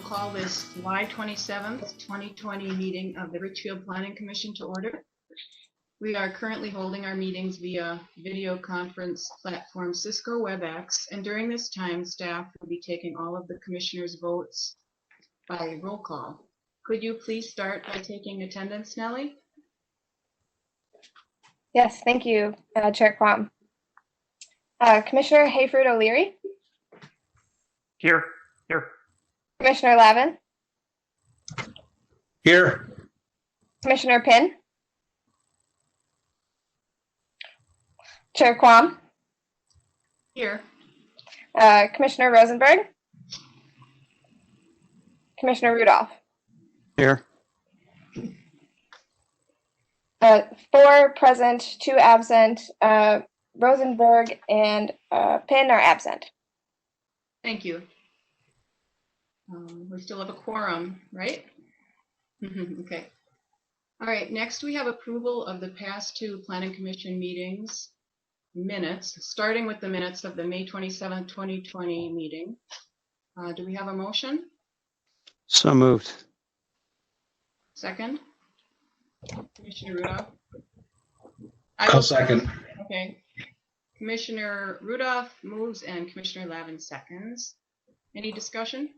call this July 27th, 2020 meeting of the Richfield Planning Commission to order. We are currently holding our meetings via video conference platform Cisco WebEx, and during this time, staff will be taking all of the commissioners' votes by roll call. Could you please start by taking attendance, Nellie? Yes, thank you, Chair Quam. Commissioner Hayford O'Leary. Here. Commissioner Lavin. Here. Commissioner Pinn. Chair Quam. Here. Commissioner Rosenberg. Commissioner Rudolph. Here. 4 present, 2 absent. Rosenberg and Pinn are absent. Thank you. We still have a quorum, right? Okay. All right, next we have approval of the past 2 Planning Commission meetings minutes, starting with the minutes of the May 27, 2020 meeting. Do we have a motion? So moved. Second? Commissioner Rudolph? I'll second. Okay. Commissioner Rudolph moves and Commissioner Lavin seconds. Any discussion?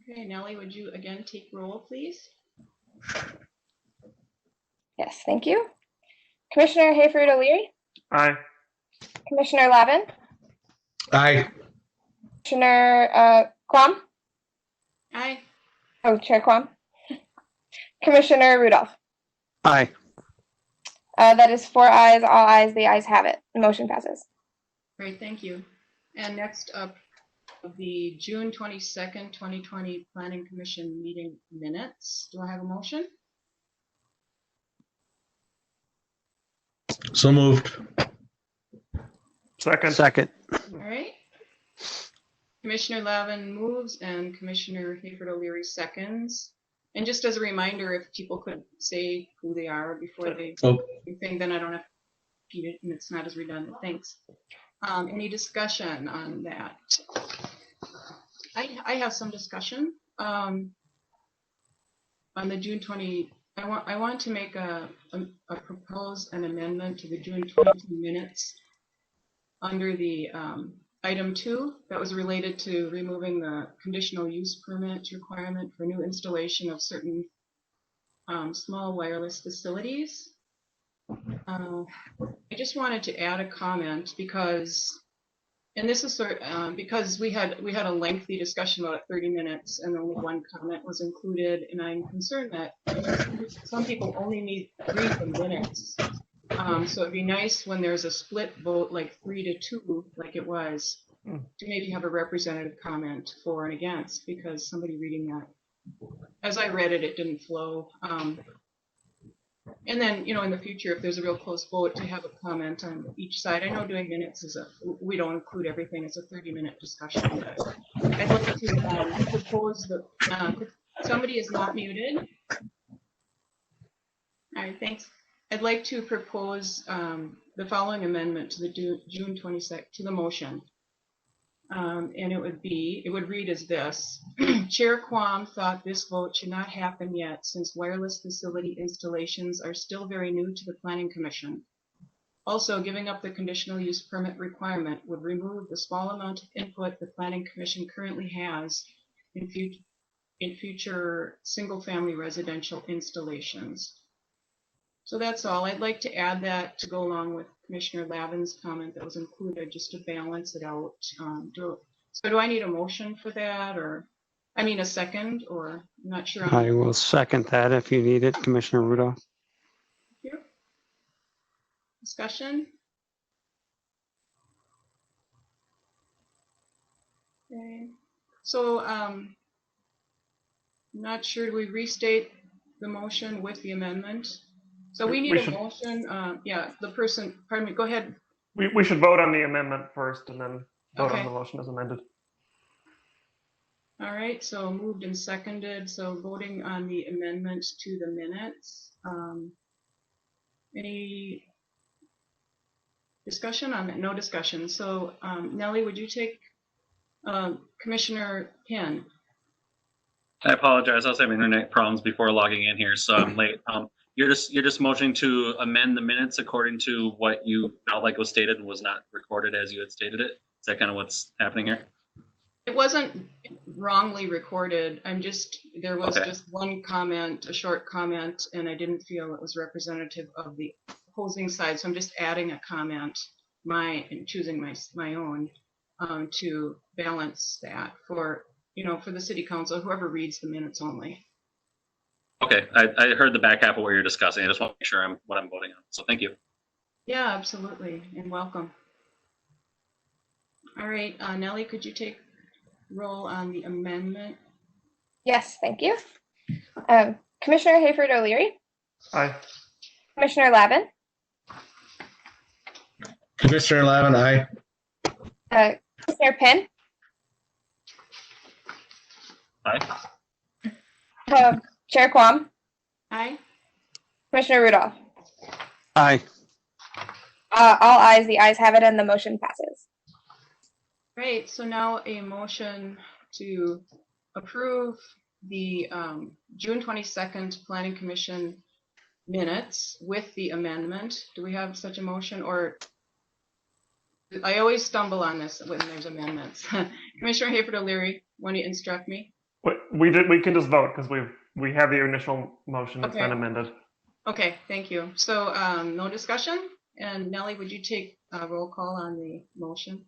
Okay, Nellie, would you again take roll, please? Yes, thank you. Commissioner Hayford O'Leary. Aye. Commissioner Lavin. Aye. Commissioner Quam. Aye. Oh, Chair Quam. Commissioner Rudolph. Aye. That is 4 ayes, all ayes, the ayes have it. The motion passes. Great, thank you. And next up, the June 22nd, 2020 Planning Commission meeting minutes. Do I have a motion? So moved. Second. All right. Commissioner Lavin moves and Commissioner Hayford O'Leary seconds. And just as a reminder, if people could say who they are before they think, then I don't have to repeat it and it's not as redundant. Thanks. Any discussion on that? I have some discussion on the June 20. I want to make propose an amendment to the June 22 minutes under the item 2 that was related to removing the conditional use permit requirement for new installation of certain small wireless facilities. I just wanted to add a comment because, and this is because we had a lengthy discussion about it, 30 minutes, and only 1 comment was included, and I'm concerned that some people only need 3 minutes. So it'd be nice when there's a split vote, like 3-2, like it was, to maybe have a representative comment for and against, because somebody reading that, as I read it, it didn't flow. And then, in the future, if there's a real close vote, to have a comment on each side. I know doing minutes we don't include everything. It's a 30-minute discussion. But I'd like to propose somebody is not muted. All right, thanks. I'd like to propose the following amendment to the June 22nd, to the motion. And it would read as this. Chair Quam thought this vote should not happen yet since wireless facility installations are still very new to the Planning Commission. Also, giving up the conditional use permit requirement would remove the small amount of input the Planning Commission currently has in future single-family residential installations. So that's all. I'd like to add that to go along with Commissioner Lavin's comment that was included, just to balance it out. So do I need a motion for that, or a second, or I'm not sure. I will second that if you need it, Commissioner Rudolph. Thank you. Discussion? Okay. So I'm not sure. Do we restate the motion with the amendment? So we need a motion. The person, pardon me, go ahead. We should vote on the amendment first and then vote Okay. on the motion as amended. All right, so moved and seconded. So voting on the amendment to the minutes. Any discussion on that? No discussion. So Nellie, would you take Commissioner Penn. I apologize. I was having internet problems before logging in here, so I'm late. You're just motioning to amend the minutes according to what you felt like was stated and was not recorded as you had stated it. Is that kind of what's happening here? It wasn't wrongly recorded. There was Okay. just one comment, a short comment, and I didn't feel it was representative of the opposing side. So I'm just adding a comment, and choosing my own to balance that for the city council, whoever reads the minutes only. Okay, I heard the back half of what you're discussing. I just want to make sure what I'm voting on. So thank you. Yeah, absolutely, and welcome. All right, Nellie, could you take roll on the amendment? Yes, thank you. Commissioner Hayford O'Leary, Aye. Commissioner Lavin, Commissioner Lavin, aye. Commissioner Penn, Aye. Chair Quam, Aye. Commissioner Rudolph. Aye. All ayes, the ayes have it, and the motion passes. Great, so now a motion to approve the June 22nd Planning Commission minutes with the amendment. Do we have such a motion, or I always stumble on this when there's amendments. Commissioner Hayford O'Leary, want to instruct me? We can just vote because we have the initial motion that's Okay. been amended. Okay, thank you. So no discussion, and Nellie, would you take a roll call on the motion?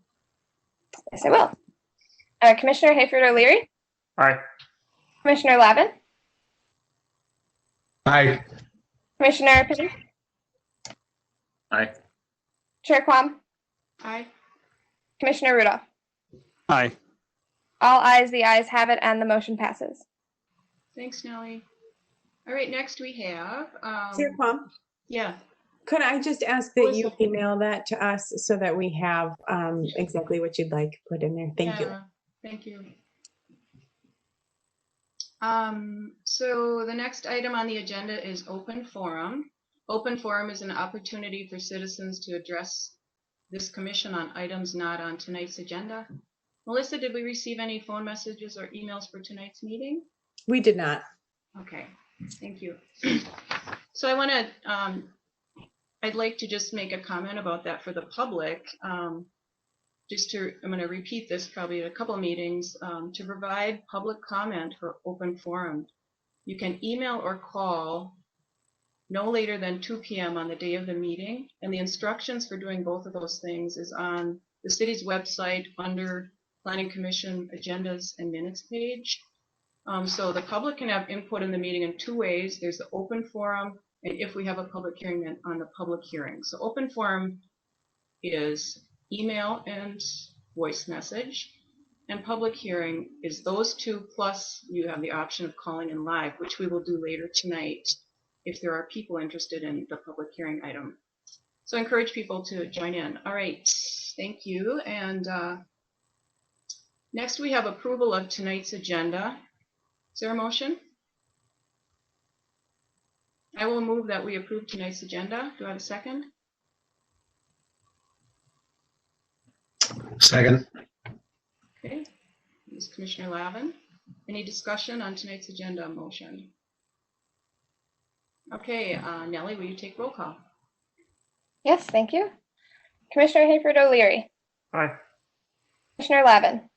Yes, I will. Commissioner Hayford O'Leary, Aye. Commissioner Lavin, Aye. Commissioner Penn, Aye. Chair Quam, Aye. Commissioner Rudolph. Aye. All ayes, the ayes have it, and the motion passes. Thanks, Nellie. All right, next we have Chair Plum, yeah. could I just ask that you email that to us so that we have exactly what you'd like put in there? Thank you. Thank you. So the next item on the agenda is open forum. Open forum is an opportunity for citizens to address this commission on items not on tonight's agenda. Melissa, did we receive any phone messages or emails for tonight's meeting? We did not. Okay, thank you. So I want to, I'd like to just make a comment about that for the public. I'm going to repeat this probably at a couple of meetings, to provide public comment for open forum. You can email or call no later than 2 p.m. on the day of the meeting, and the instructions for doing both of those things is on the city's website under Planning Commission agendas and minutes page. So the public can have input in the meeting in two ways. There's the open forum, and if we have a public hearing, then on the public hearing. So open forum is email and voice message, and public hearing is those two, plus you have the option of calling in live, which we will do later tonight if there are people interested in the public hearing item. So I encourage people to join in. All right, thank you. And next we have approval of tonight's agenda. Is there a motion? I will move that we approve tonight's agenda. Do I have a second? Second. Okay, this is Commissioner Lavin. Any discussion on tonight's agenda motion? Okay, Nellie, will you take roll call? Yes, thank you. Commissioner Hayford O'Leary, Aye. Commissioner Lavin,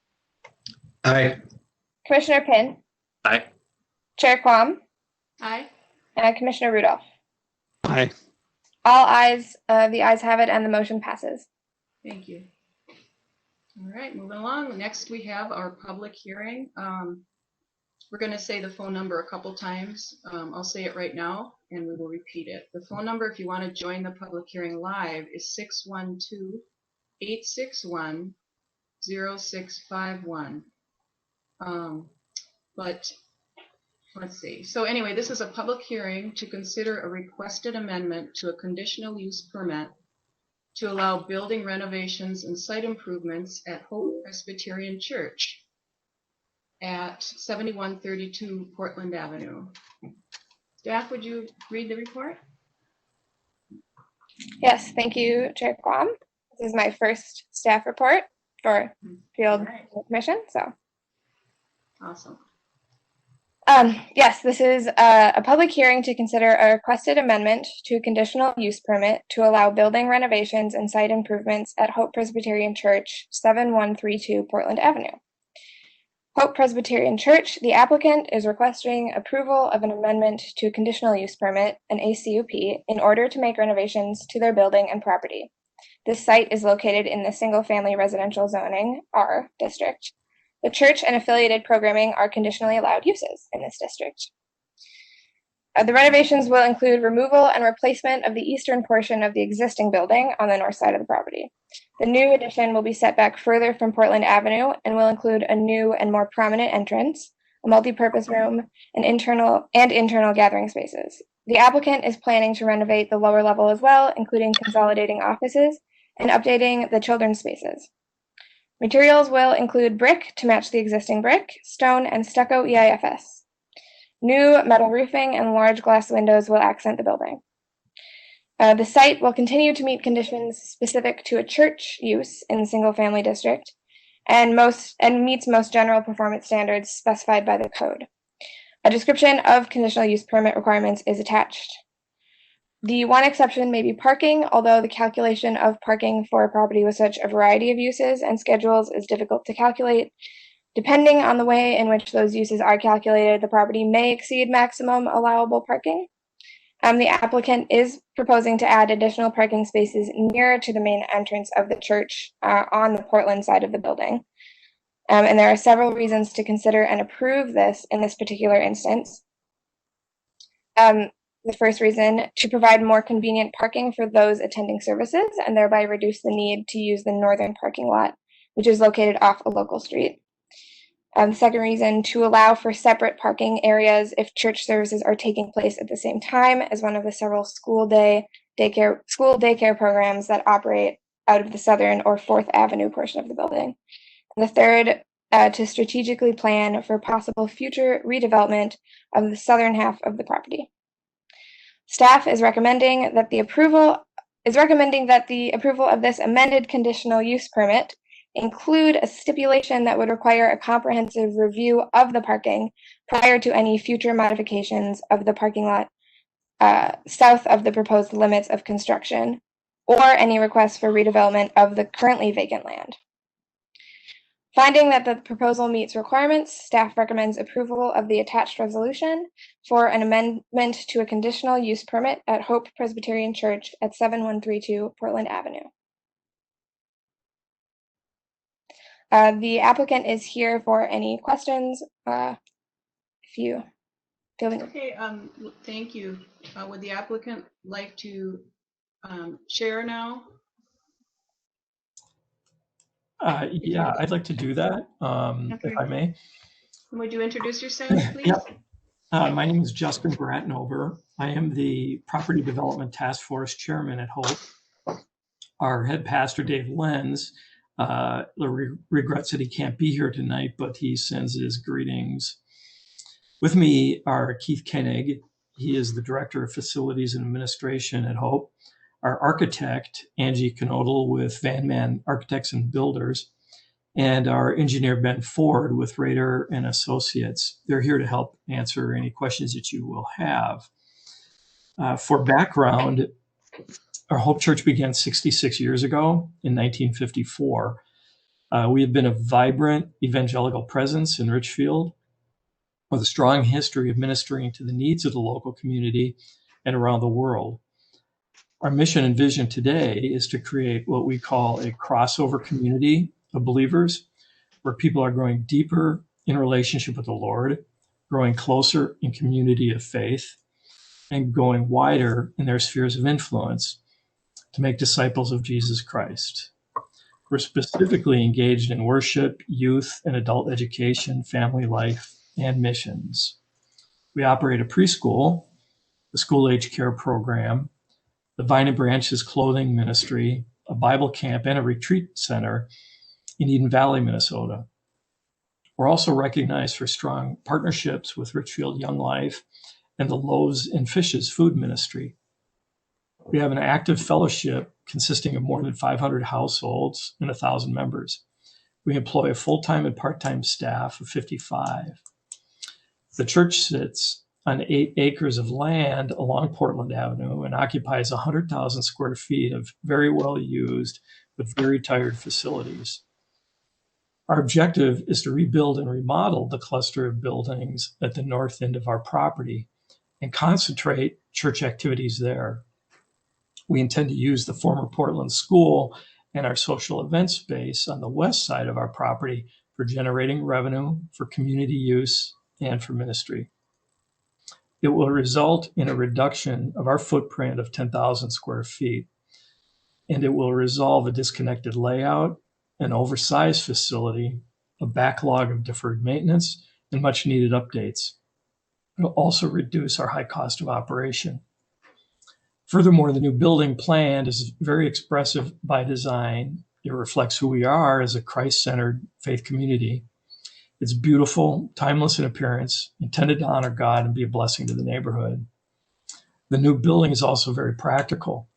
Aye. Commissioner Penn, Aye. Chair Quam, Aye. and Commissioner Rudolph. Aye. All ayes, the ayes have it, and the motion passes. Thank you. All right, moving along. Next, we have our public hearing. We're going to say the phone number a couple times. I'll say it right now, and we will repeat it. The phone number, if you want to join the public hearing live, is 612-861-0651. But let's see. So anyway, this is a public hearing to consider a requested amendment to a conditional use permit to allow building renovations and site improvements at Hope Presbyterian Church at 7132 Portland Avenue. Staff, would you read the report? Yes, thank you, Chair Quam. This is my first staff report or Field Right. Commission. So, Awesome. yes, this is a public hearing to consider a requested amendment to a conditional use permit to allow building renovations and site improvements at Hope Presbyterian Church, 7132 Portland Avenue. Hope Presbyterian Church, the applicant, is requesting approval of an amendment to a conditional use permit, an ACUP, in order to make renovations to their building and property. This site is located in the single-family residential zoning, R, district. The church and affiliated programming are conditionally allowed uses in this district. The renovations will include removal and replacement of the eastern portion of the existing building on the north side of the property. The new addition will be set back further from Portland Avenue and will include a new and more prominent entrance, a multi-purpose room, and internal gathering spaces. The applicant is planning to renovate the lower level as well, including consolidating offices and updating the children's spaces. Materials will include brick to match the existing brick, stone, and stucco EIFS. New metal roofing and large glass windows will accent the building. The site will continue to meet conditions specific to a church use in the single-family district and meets most general performance standards specified by the code. A description of conditional use permit requirements is attached. The one exception may be parking, although the calculation of parking for a property with such a variety of uses and schedules is difficult to calculate. Depending on the way in which those uses are calculated, the property may exceed maximum allowable parking. The applicant is proposing to add additional parking spaces nearer to the main entrance of the church on the Portland side of the building. And there are several reasons to consider and approve this in this particular instance. The first reason, to provide more convenient parking for those attending services and thereby reduce the need to use the northern parking lot, which is located off a local street. The second reason, to allow for separate parking areas if church services are taking place at the same time as one of the several school daycare programs that operate out of the southern or 4th Avenue portion of the building. And the third, to strategically plan for possible future redevelopment of the southern half of the property. Staff is recommending that the approval of this amended conditional use permit include a stipulation that would require a comprehensive review of the parking prior to any future modifications of the parking lot south of the proposed limits of construction, or any requests for redevelopment of the currently vacant land. Finding that the proposal meets requirements, staff recommends approval of the attached resolution for an amendment to a conditional use permit at Hope Presbyterian Church at 7132 Portland Avenue. The applicant is here for any questions. If you feel like... Okay, thank you. Would the applicant like to share now? Yeah, I'd like to do that, Okay. if I may. Would you introduce yourself, please? Yep. My name is Justin Bratnover. I am the Property Development Task Force Chairman at Hope. Our head pastor, Dave Lenz, regrets that he can't be here tonight, but he sends his greetings. With me are Keith Koenig. He is the Director of Facilities and Administration at Hope. Our architect, Angie Knodel with Van Man Architects and Builders, and our engineer, Ben Ford with Rader and Associates. They're here to help answer any questions that you will have. For background, our Hope Church began 66 years ago in 1954. We have been a vibrant evangelical presence in Richfield with a strong history of ministering to the needs of the local community and around the world. Our mission and vision today is to create what we call a crossover community of believers, where people are growing deeper in relationship with the Lord, growing closer in community of faith, and going wider in their spheres of influence to make disciples of Jesus Christ. We're specifically engaged in worship, youth and adult education, family life, and missions. We operate a preschool, the school age care program, the Vine and Branches clothing ministry, a Bible camp, and a retreat center in Eden Valley, Minnesota. We're also recognized for strong partnerships with Richfield Young Life and the Loaves and Fishes food ministry. We have an active fellowship consisting of more than 500 households and 1,000 members. We employ a full-time and part-time staff of 55. The church sits on 8 acres of land along Portland Avenue and occupies 100,000 square feet of very well used but very tired facilities. Our objective is to rebuild and remodel the cluster of buildings at the north end of our property and concentrate church activities there. We intend to use the former Portland School and our social event space on the west side of our property for generating revenue, for community use, and for ministry. It will result in a reduction of our footprint of 10,000 square feet, and it will resolve a disconnected layout, an oversized facility, a backlog of deferred maintenance, and much needed updates. It will also reduce our high cost of operation. Furthermore, the new building plan is very expressive by design. It reflects who we are as a Christ-centered faith community. It's beautiful, timeless in appearance, intended to honor God and be a blessing to the neighborhood. The new building is also very practical.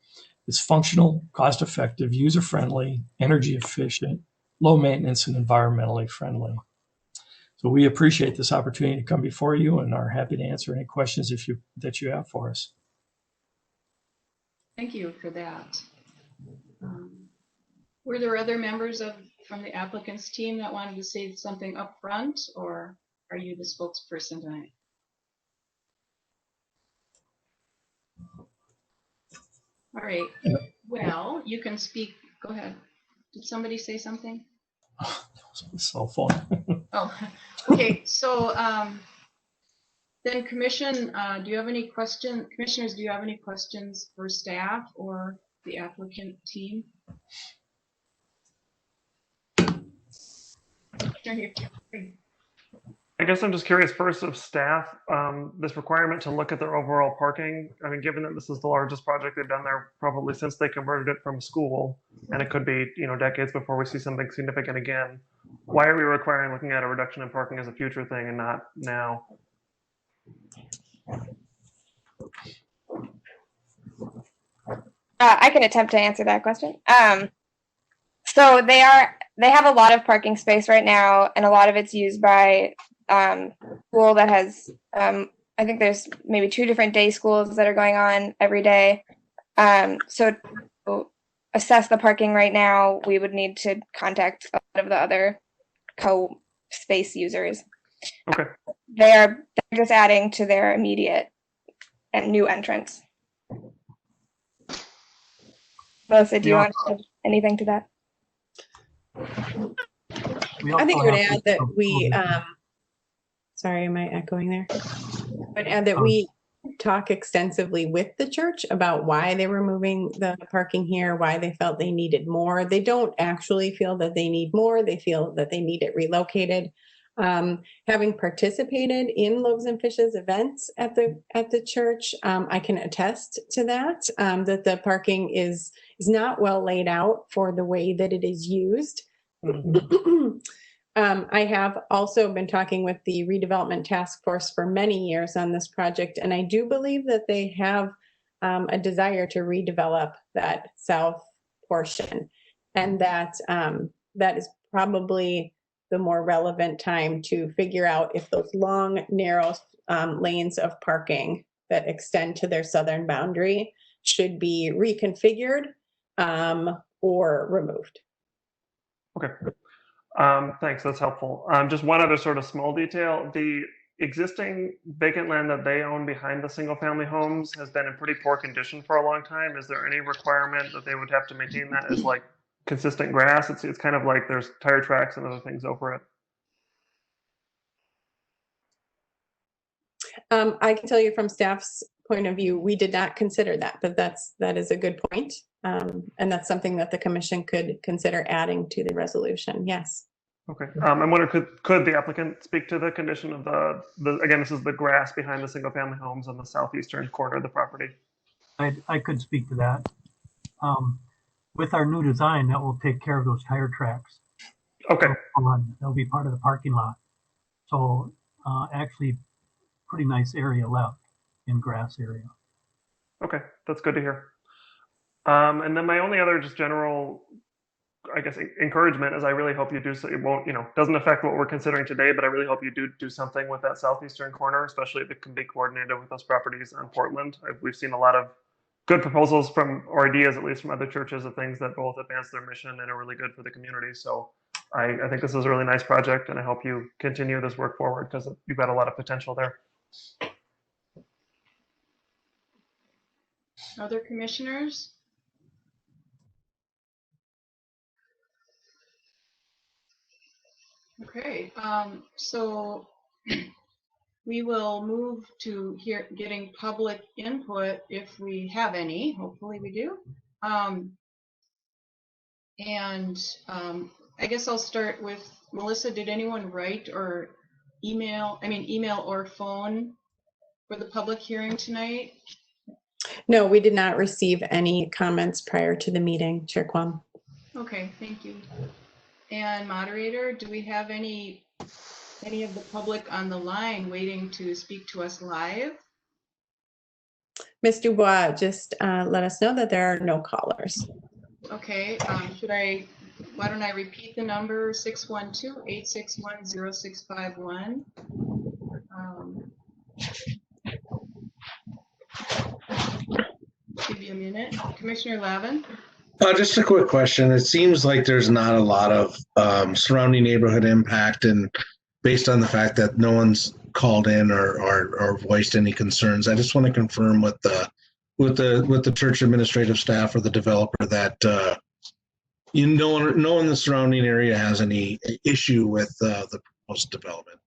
It's functional, cost-effective, user-friendly, energy efficient, low maintenance, and environmentally friendly. So we appreciate this opportunity to come before you and are happy to answer any questions that you have for us. Thank you for that. Were there other members from the applicant's team that wanted to say something up front, or are you the spokesperson tonight? All right. Well, you can speak. Go ahead. Did somebody say something? Oh, that was my cell phone. Oh, okay. So then commission, do you have any questions? Commissioners, do you have any questions for staff or the applicant team? I guess I'm just curious first of staff, this requirement to look at their overall parking. I mean, given that this is the largest project they've done there probably since they converted it from school, and it could be, decades before we see something significant again. Why are we requiring looking at a reduction in parking as a future thing and not now? I can attempt to answer that question. So they have a lot of parking space right now, and a lot of it's used by school that has, I think there's maybe 2 different day schools that are going on every day. So to assess the parking right now, we would need to contact a lot of the other co-space users. Okay. They're just adding to their immediate and new entrance. Melissa, do you want to add anything to that? I think I would add that we, sorry, am I echoing there? I would add that we talk extensively with the church about why they were moving the parking here, why they felt they needed more. They don't actually feel that they need more. They feel that they need it relocated. Having participated in Loaves and Fishes events at the church, I can attest to that, that the parking is not well laid out for the way that it is used. I have also been talking with the redevelopment task force for many years on this project, and I do believe that they have a desire to redevelop that south portion, and that that is probably the more relevant time to figure out if those long, narrow lanes of parking that extend to their southern boundary should be reconfigured or removed. Okay. Thanks. That's helpful. Just one other sort of small detail. The existing vacant land that they own behind the single-family homes has been in pretty poor condition for a long time. Is there any requirement that they would have to maintain that as like consistent grass? It's kind of like there's tire tracks and other things over it. I can tell you from staff's point of view, we did not consider that, but that is a good point. And that's something that the commission could consider adding to the resolution. Yes. Okay. I'm wondering, could the applicant speak to the condition of the again, this is the grass behind the single family homes on the southeastern corner of the property. I could speak to that. With our new design, that will take care of those tire tracks. Okay. They'll be part of the parking lot. So actually pretty nice area left in grass area. Okay, that's good to hear. And then my only other just general I guess, encouragement is I really hope you do so. It won't, doesn't affect what we're considering today, but I really hope you do something with that southeastern corner, especially if it can be coordinated with those properties on Portland. We've seen a lot of good proposals or ideas, at least from other churches, of things that both advance their mission and are really good for the community. So I think this is a really nice project, and I hope you continue this work forward because you've got a lot of potential there. Other commissioners? Okay, so we will move to getting public input if we have any. Hopefully we do. I guess I'll start with Melissa. Did anyone write or email or phone for the public hearing tonight? No, we did not receive any comments prior to the meeting, Chair Kwam. Okay, thank you. And moderator, do we have any of the public on the line waiting to speak to us live? Ms. Dubois, just let us know that there are no callers. Okay, why don't I repeat the number, 612-861-0651. Give you a minute. Commissioner Lavin? Just a quick question. It seems like there's not a lot of surrounding neighborhood impact, and based on the fact that no one's called in or voiced any concerns, I just want to confirm with the church administrative staff or the developer that no one in the surrounding area has any issue with the proposed development.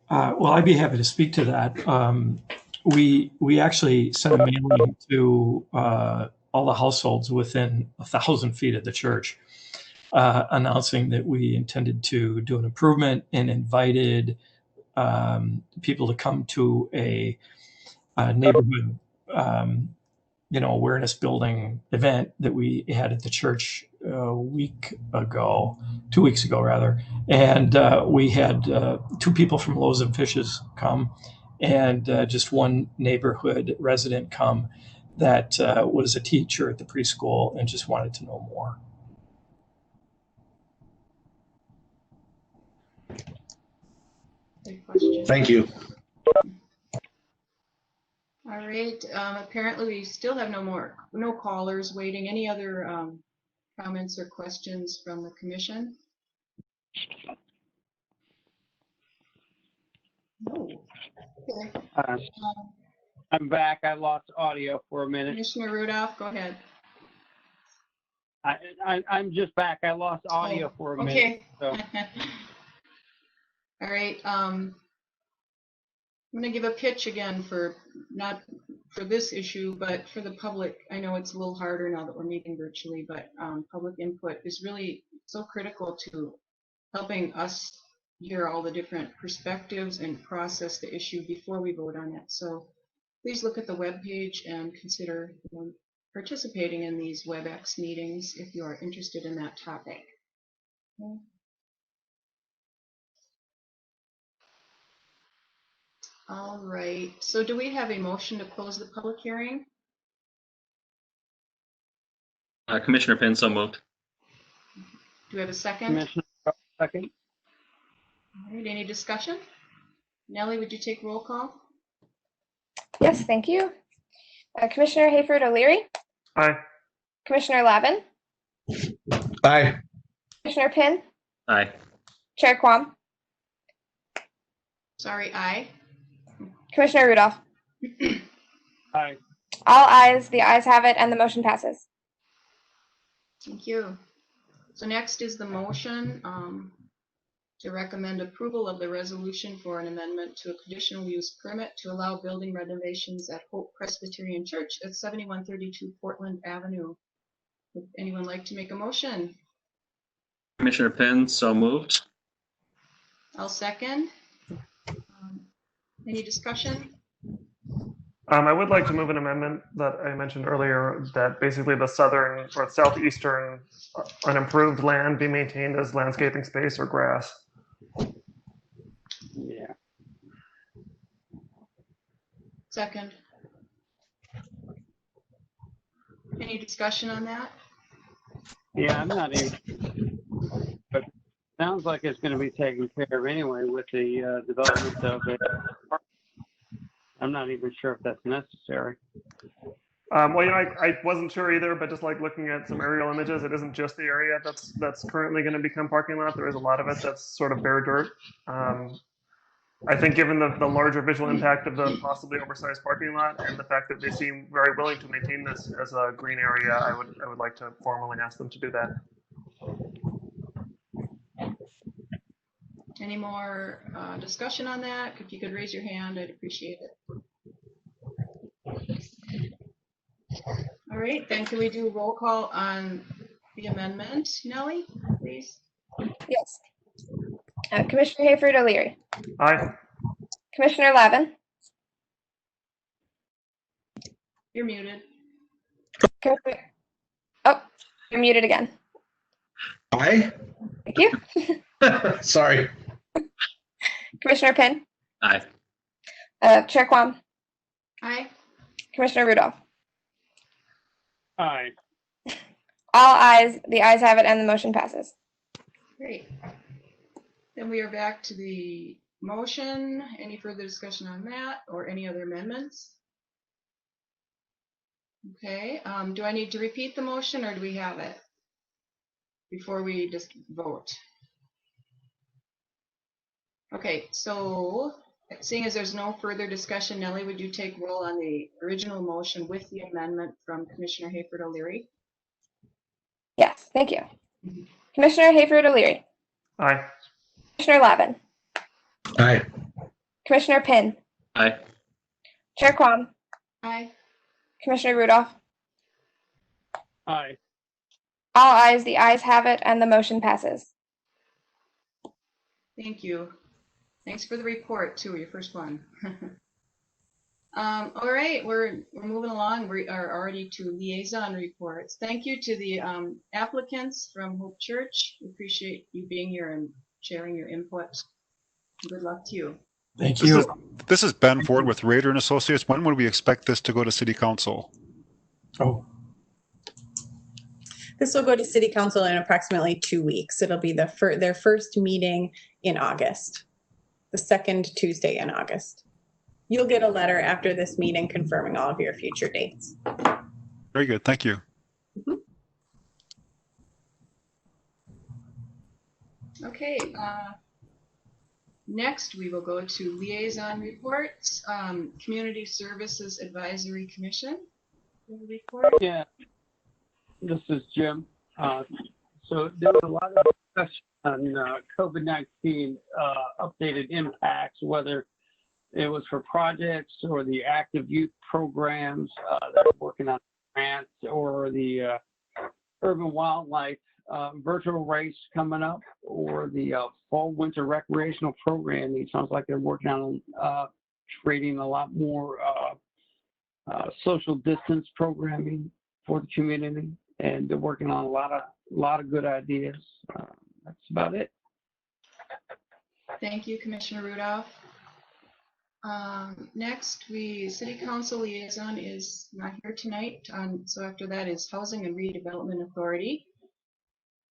Well, I'd be happy to speak to that. We actually sent a mailing to all the households within 1,000 feet of the church, announcing that we intended to do an improvement and invited people to come to a neighborhood, awareness building event that we had at the church 2 weeks ago rather. And we had 2 people from Loaves and Fishes come, and just one neighborhood resident come that was a teacher at the preschool and just wanted to know more. Good question. Thank you. All right. Apparently, we still have no callers waiting. Any other comments or questions from the commission? No. Okay. I'm back. I lost audio for a minute. Commissioner Rudolph, go ahead. I'm just back. I lost audio for a minute. So. All right. I'm going to give a pitch again not for this issue, but for the public. I know it's a little harder now that we're meeting virtually, but public input is really so critical to helping us hear all the different perspectives and process the issue before we vote on it. So please look at the webpage and consider participating in these WebEx meetings if you are interested in that topic. Okay. All right, so do we have a motion to close the public hearing? Commissioner Pinn, so moved. Do we have a second? Commissioner, second. All right, any discussion? Nellie, would you take roll call? Yes, thank you. Commissioner Hayford O'Leary? Aye. Commissioner Lavin? Aye. Commissioner Pinn? Aye. Chair Kwam? Sorry, aye. Commissioner Rudolph? Aye. All ayes, the ayes have it, and the motion passes. Thank you. So next is the motion to recommend approval of the resolution for an amendment to a conditional use permit to allow building renovations at Hope Presbyterian Church at 7132 Portland Avenue. Would anyone like to make a motion? Commissioner Pinn, so moved. I'll second. Any discussion? I would like to move an amendment that I mentioned earlier that basically the southern or southeastern unimproved land be maintained as landscaping space or grass. Yeah. Second. Any discussion on that? Yeah, I'm not even, but sounds like it's going to be taken care of anyway with the development of it. I'm not even sure if that's necessary. Well, I wasn't sure either, but just like looking at some aerial images, it isn't just the area that's currently going to become parking lot. There is a lot of it that's sort of bare dirt. I think given the larger visual impact of the possibly oversized parking lot and the fact that they seem very willing to maintain this as a green area, I would like to formally ask them to do that. Any more discussion on that? If you could raise your hand, I'd appreciate it. All right, then can we do a roll call on the amendment? Nellie, please. Yes. Commissioner Hayford O'Leary. Aye. Commissioner Lavin. You're muted. Oh, you're muted again. Aye. Thank you. Sorry. Commissioner Pinn. Aye. Chair Quam. Aye. Commissioner Rudolph. Aye. All ayes. The ayes have it, and the motion passes. Great. Then we are back to the motion. Any further discussion on that or any other amendments? Okay, do I need to repeat the motion or do we have it before we just vote? Okay, so seeing as there's no further discussion, Nellie, would you take roll on the original motion with the amendment from Commissioner Hayford O'Leary? Yes, thank you. Commissioner Hayford O'Leary. Aye. Commissioner Lavin. Aye. Commissioner Pinn. Aye. Chair Quam. Aye. Commissioner Rudolph. Aye. All ayes. The ayes have it, and the motion passes. Thank you. Thanks for the report too, your first one. All right, we're moving along. We are already to liaison reports. Thank you to the applicants from Hope Church. We appreciate you being here and sharing your input. Good luck to you. Thank you. This is Ben Ford with Rader and Associates. When would we expect this to go to City Council? Oh, This will go to City Council in approximately 2 weeks. It'll be their first meeting in August, the second Tuesday in August. You'll get a letter after this meeting confirming all of your future dates. Very good. Thank you. Okay, next we will go to liaison reports. Community Services Advisory Commission. Report. Yeah. This is Jim. So there was a lot of discussion on COVID-19 updated impacts, whether it was for projects or the active youth programs that are working on grants or the urban wildlife virtual race coming up or the fall winter recreational programming. It sounds like they're working on creating a lot more social distance programming for the community, and they're working on a lot of good ideas. That's about it. Thank you, Commissioner Rudolph. Next, City Council liaison is not here tonight. So after that is Housing and Redevelopment Authority.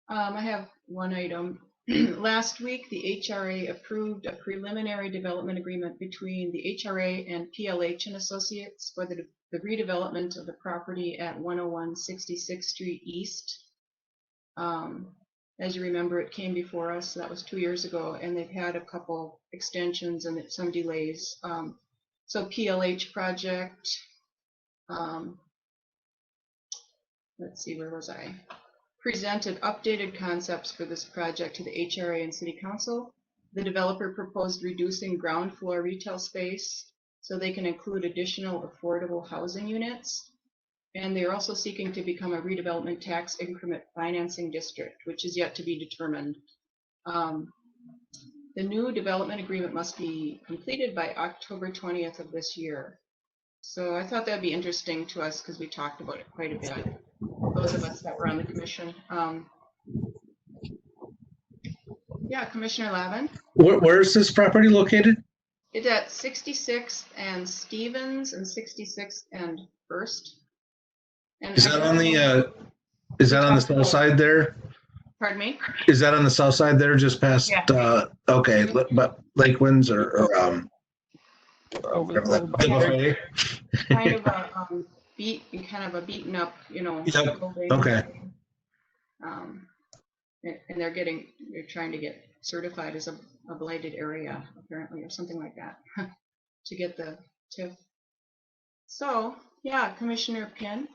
I have one item. Last week, the HRA approved a preliminary development agreement between the HRA and PLH and Associates for the redevelopment of the property at 101 66th Street East. As you remember, it came before us. That was 2 years ago, and they've had a couple extensions and some delays. So PLH project, let's see, where was I? Presented updated concepts for this project to the HRA and City Council. The developer proposed reducing ground floor retail space so they can include additional affordable housing units. And they're also seeking to become a redevelopment tax increment financing district, which is yet to be determined. The new development agreement must be completed by October 20th of this year. So I thought that'd be interesting to us because we talked about it quite a bit, those of us that were on the commission. Yeah, Commissioner Lavin. Where is this property located? It's at 66th and Stevens and 66th and First. And Is that on the, is that on the south side there? Pardon me? Is that on the south side there, just past, Yeah. okay, but Lake Winds or Over whatever that- by there. buffet? Kind of a beaten up, Yep. building. Okay. And they're trying to get certified as a blighted area, apparently, or something like that, to get the TIF. So, yeah, Commissioner Penn.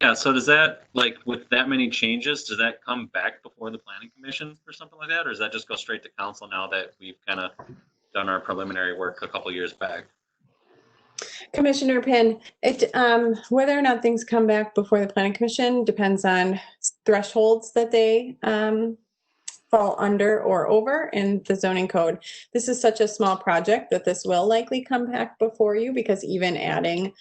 Yeah, so does that, like, with that many changes, does that come back before the planning commission or something like that? Or does that just go straight to council now that we've kind of done our preliminary work a couple years back? Commissioner Penn, whether or not things come back before the planning commission depends on thresholds that they fall under or over in the zoning code. This is such a small project that this will likely come back before you, because even adding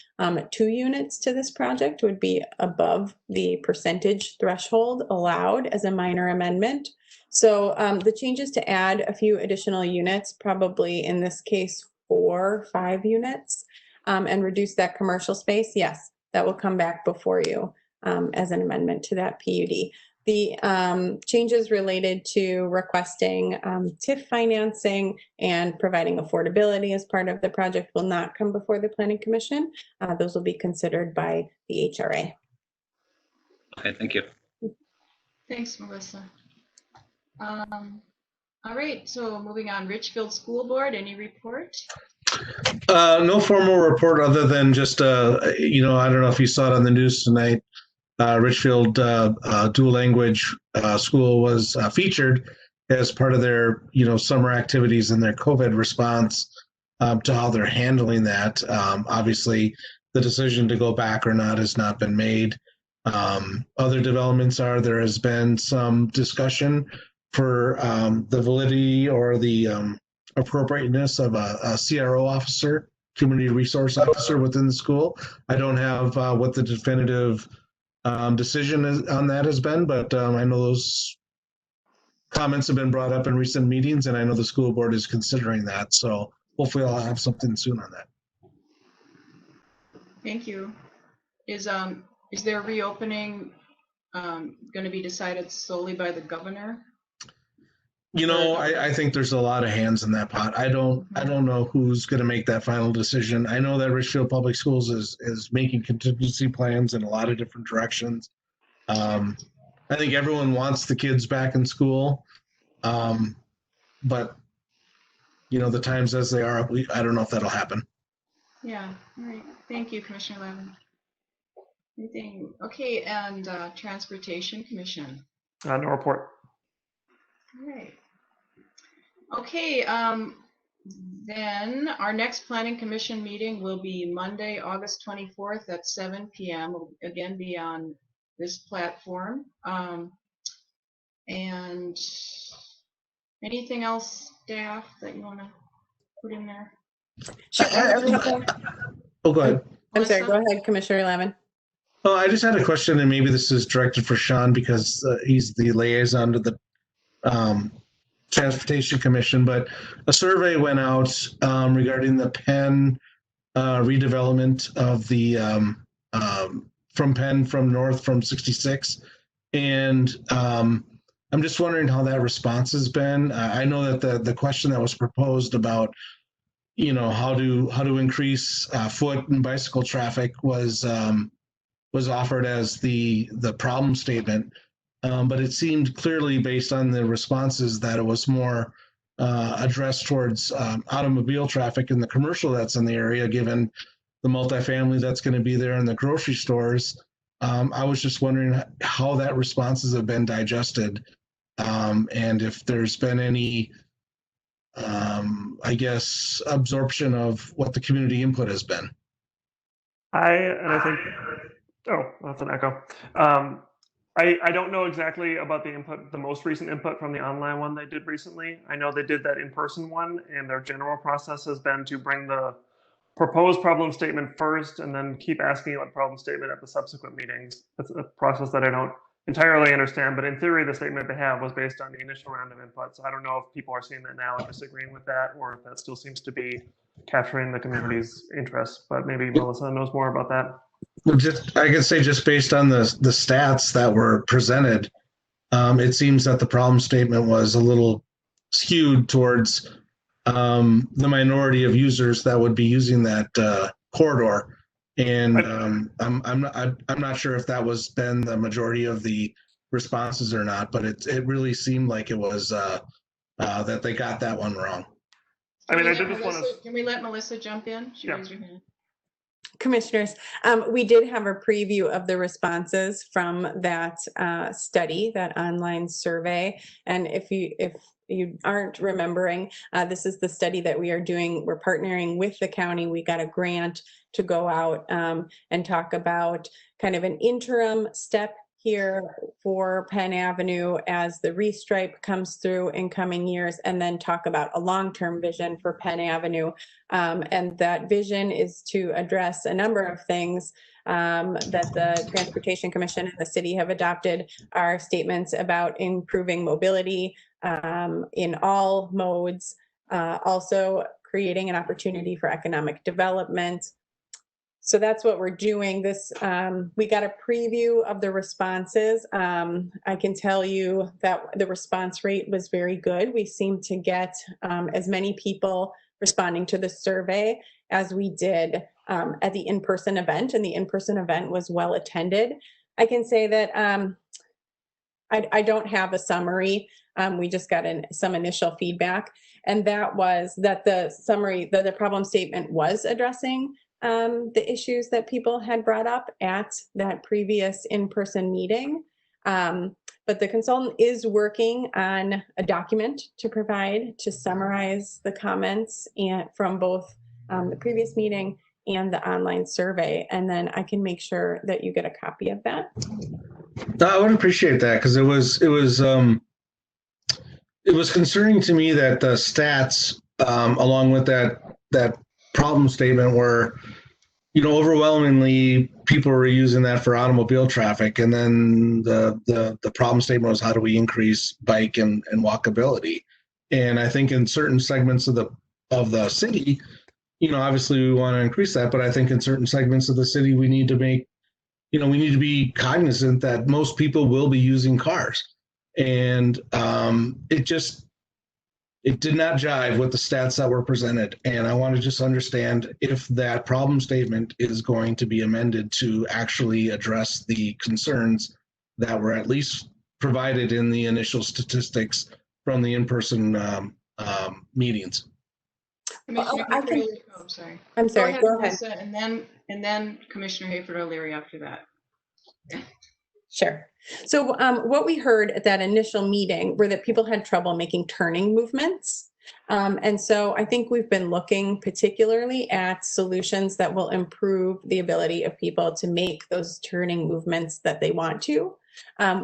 2 units to this project would be above the percentage threshold allowed as a minor amendment. So the changes to add a few additional units, probably in this case 4 or 5 units, and reduce that commercial space, yes, that will come back before you as an amendment to that PUD. The changes related to requesting TIF financing and providing affordability as part of the project will not come before the Planning Commission. Those will be considered by the HRA. Okay, thank you. Thanks, Melissa. All right, so moving on, Richfield School Board, any report? No formal report other than just, I don't know if you saw it on the news tonight. Richfield dual language school was featured as part of their, summer activities and their COVID response to how they're handling that. Obviously, the decision to go back or not has not been made. Other developments are there has been some discussion for the validity or the appropriateness of a CRO officer, community resource officer within the school. I don't have what the definitive decision on that has been, but I know those comments have been brought up in recent meetings, and I know the school board is considering that. So hopefully I'll have something soon on that. Thank you. Is their reopening going to be decided solely by the governor? I think there's a lot of hands in that pot. I don't know who's going to make that final decision. I know that Richfield Public Schools is making contingency plans in a lot of different directions. I think everyone wants the kids back in school, but the times as they are, I don't know if that'll happen. Yeah. All right. Thank you, Commissioner Levin. Anything? Okay, and Transportation Commission. No report. All right. Okay, then our next Planning Commission meeting will be Monday, August 24th at 7 p.m. We'll again be on this platform. And anything else, staff, that you want to put in there? Sure. Oh, go ahead. I'm sorry, go ahead, Commissioner Levin. Oh, I just had a question, and maybe this is directed for Sean because he's the liaison to the Transportation Commission, but a survey went out regarding the Penn redevelopment of the from Penn from north from 66. And I'm just wondering how that response has been. I know that the question that was proposed about, how to increase foot and bicycle traffic was offered as the problem statement. But it seemed clearly based on the responses that it was more addressed towards automobile traffic and the commercial that's in the area, given the multifamily that's going to be there in the grocery stores. I was just wondering how that responses have been digested, and if there's been any, absorption of what the community input has been. I think, oh, that's an echo. I don't know exactly about the input, the most recent input from the online one they did recently. I know they did that in-person one, and their general process has been to bring the proposed problem statement first and then keep asking about the problem statement at the subsequent meetings. That's a process that I don't entirely understand, but in theory, the statement they have was based on the initial round of input. So I don't know if people are seeing that now and disagreeing with that, or if that still seems to be capturing the community's interests, but maybe Melissa knows more about that. Well, I can say just based on the stats that were presented, it seems that the problem statement was a little skewed towards the minority of users that would be using that corridor. And I'm not sure if that was then the majority of the responses or not, but it really seemed like it was that they got that one wrong. I mean, I did just want to. Can we let Melissa jump in? She raised her hand. Commissioners, we did have a preview of the responses from that study, that online survey. And if you aren't remembering, this is the study that we are doing. We're partnering with the county. We got a grant to go out and talk about kind of an interim step here for Penn Avenue as the restripe comes through in coming years, and then talk about a long-term vision for Penn Avenue. And that vision is to address a number of things that the Transportation Commission and the city have adopted. Are statements about improving mobility in all modes, also creating an opportunity for economic development. So that's what we're doing. This we got a preview of the responses. I can tell you that the response rate was very good. We seemed to get as many people responding to the survey as we did at the in-person event, and the in-person event was well attended. I can say that I don't have a summary. We just got some initial feedback, and that was that the summary, the problem statement was addressing the issues that people had brought up at that previous in-person meeting. But the consultant is working on a document to provide to summarize the comments from both the previous meeting and the online survey. And then I can make sure that you get a copy of that. I would appreciate that, because it was concerning to me that the stats along with that problem statement were, overwhelmingly people were using that for automobile traffic, and then the problem statement was how do we increase bike and walkability. And I think in certain segments of the city, obviously we want to increase that, but I think in certain segments of the city we need to be cognizant that most people will be using cars, and it did not jive with the stats that were presented. And I want to just understand if that problem statement is going to be amended to actually address the concerns that were at least provided in the initial statistics from the in-person meetings. I'm sorry. Go ahead. Melissa, and then Commissioner Hayford O'Leary after that. Sure. So what we heard at that initial meeting were that people had trouble making turning movements. And so I think we've been looking particularly at solutions that will improve the ability of people to make those turning movements that they want to.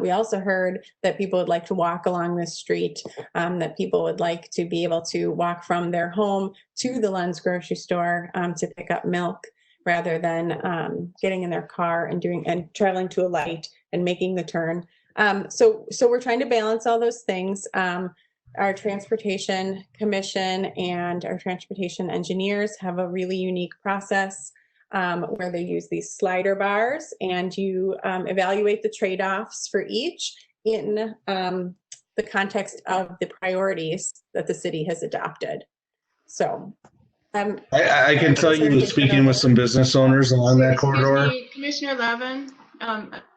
We also heard that people would like to walk along the street, that people would like to be able to walk from their home to the Lund's grocery store to pick up milk, rather than getting in their car and traveling to a light and making the turn. So we're trying to balance all those things. Our Transportation Commission and our transportation engineers have a really unique process where they use these slider bars, and you evaluate the trade-offs for each in the context of the priorities that the city has adopted. So I can tell you, speaking with some business owners along that corridor. Commissioner Levin,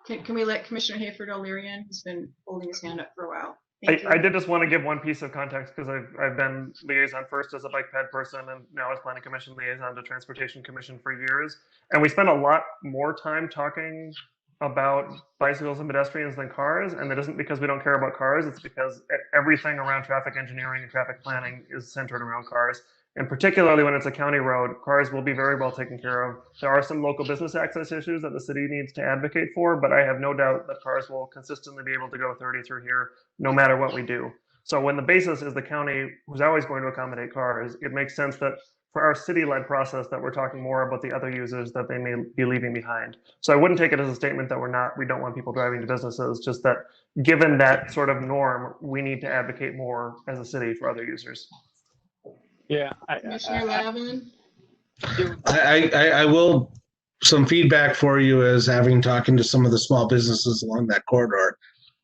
can we let Commissioner Hayford O'Leary in? He's been holding his hand up for a while. I did just want to give one piece of context, because I've been liaison first as a bike ped person, and now as Planning Commission liaison to Transportation Commission for years. And we spend a lot more time talking about bicycles and pedestrians than cars. And that isn't because we don't care about cars. It's because everything around traffic engineering and traffic planning is centered around cars. And particularly when it's a county road, cars will be very well taken care of. There are some local business access issues that the city needs to advocate for, but I have no doubt that cars will consistently be able to go 30 through here no matter what we do. So when the basis is the county who's always going to accommodate cars, it makes sense that for our city-led process that we're talking more about the other users that they may be leaving behind. So I wouldn't take it as a statement that we don't want people driving to businesses, just that given that sort of norm, we need to advocate more as a city for other users. Yeah. Commissioner Levin? I will some feedback for you as having talking to some of the small businesses along that corridor.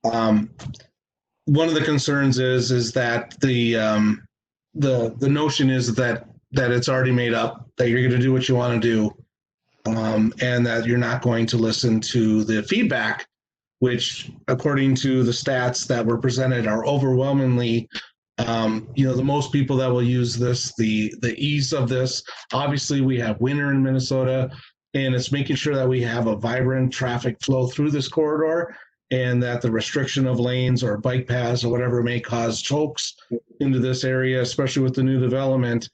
One of the concerns is that the notion is that it's already made up, that you're going to do what you want to do, and that you're not going to listen to the feedback, which, according to the stats that were presented, are overwhelmingly, the most people that will use this, the ease of this. Obviously, we have winter in Minnesota, and it's making sure that we have a vibrant traffic flow through this corridor, and that the restriction of lanes or bike paths or whatever may cause chokes into this area, especially with the new development,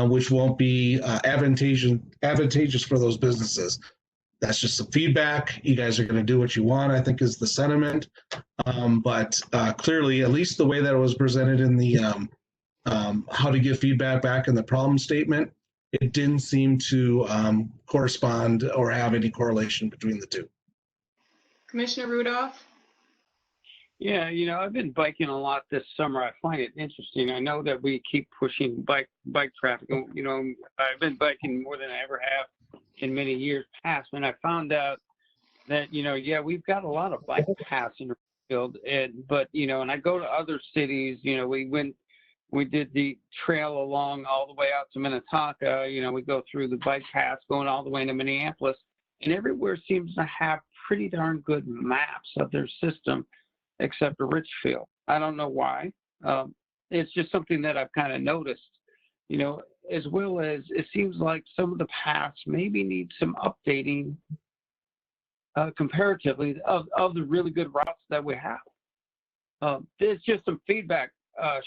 which won't be advantageous for those businesses. That's just some feedback. You guys are going to do what you want, I think, is the sentiment. But clearly, at least the way that it was presented in the how to give feedback back in the problem statement, it didn't seem to correspond or have any correlation between the two. Commissioner Rudolph? Yeah, I've been biking a lot this summer. I find it interesting. I know that we keep pushing bike traffic. I've been biking more than I ever have in many years past. And I found out that, we've got a lot of bike paths in Richfield, but and I go to other cities, we did the trail along all the way out to Minnetonka. We go through the bike paths going all the way to Minneapolis, and everywhere seems to have pretty darn good maps of their system, except for Richfield. I don't know why. It's just something that I've kind of noticed, as well as it seems like some of the paths maybe need some updating comparatively of the really good routes that we have. There's just some feedback,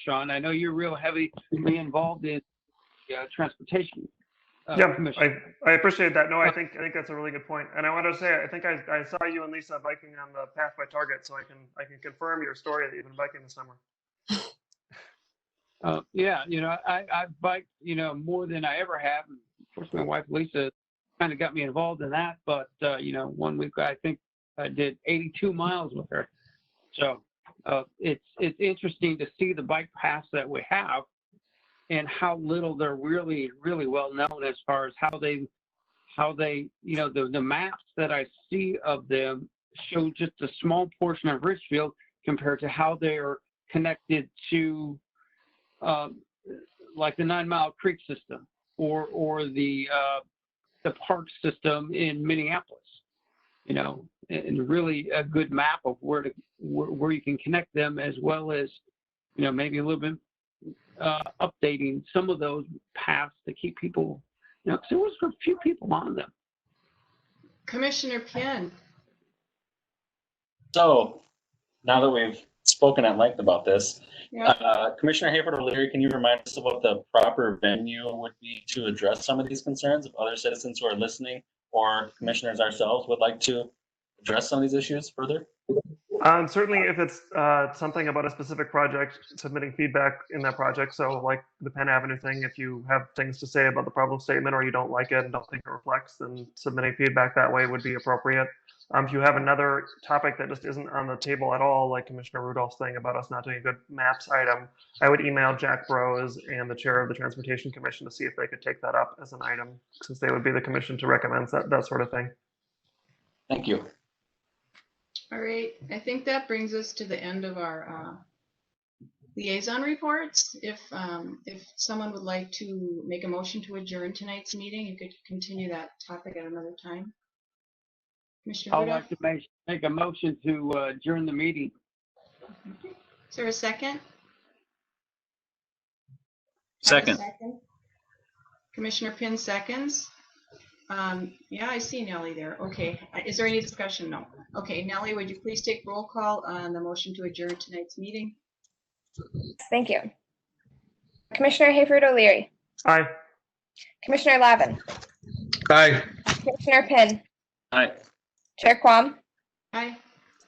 Sean. I know you're real heavily involved in transportation. I appreciate that. No, I think that's a really good point. And I want to say, I think I saw you and Lisa biking on the path by Target, so I can confirm your story that you've been biking this summer. I've biked, more than I ever have. Of course, my wife Lisa kind of got me involved in that. But 1 week I think I did 82 miles with her. So it's interesting to see the bike paths that we have, and how little they're really, really well known as far as how they, the maps that I see of them show just a small portion of Richfield compared to how they're connected to, like the 9 Mile Creek system or the park system in Minneapolis, and really a good map of where you can connect them, as well as, maybe a little bit updating some of those paths to keep people, because there was a few people on them. Commissioner Penn. So now that we've spoken at length about this, Yep. Commissioner Hayford O'Leary, can you remind us of what the proper venue would be to address some of these concerns if other citizens who are listening or commissioners ourselves would like to address some of these issues further? Certainly, if it's something about a specific project, submitting feedback in that project. So like the Penn Avenue thing, if you have things to say about the problem statement or you don't like it and don't think it reflects, then submitting feedback that way would be appropriate. If you have another topic that just isn't on the table at all, like Commissioner Rudolph's thing about us not doing a good maps item, I would email Jack Brose and the chair of the Transportation Commission to see if they could take that up as an item, since they would be the commission to recommend that sort of thing. Thank you. All right, I think that brings us to the end of our liaison reports. If someone would like to make a motion to adjourn tonight's meeting, you could continue that topic at another time. Commissioner I'd Rudolph? like to make a motion to adjourn the meeting. Okay. Is there a second? Second. Commissioner Penn seconds. Yeah, I see Nellie there. Okay. Is there any discussion? No. Okay, Nellie, would you please take roll call on the motion to adjourn tonight's meeting? Thank you. Commissioner Hayford O'Leary. Aye. Commissioner Lavin. Aye. Commissioner Penn. Aye. Chair Quam. Aye.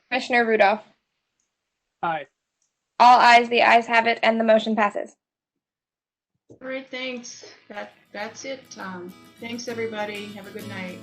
Commissioner Rudolph. Aye. All ayes, the ayes have it, and the motion passes. All right, thanks. That's it. Thanks, everybody. Have a good night.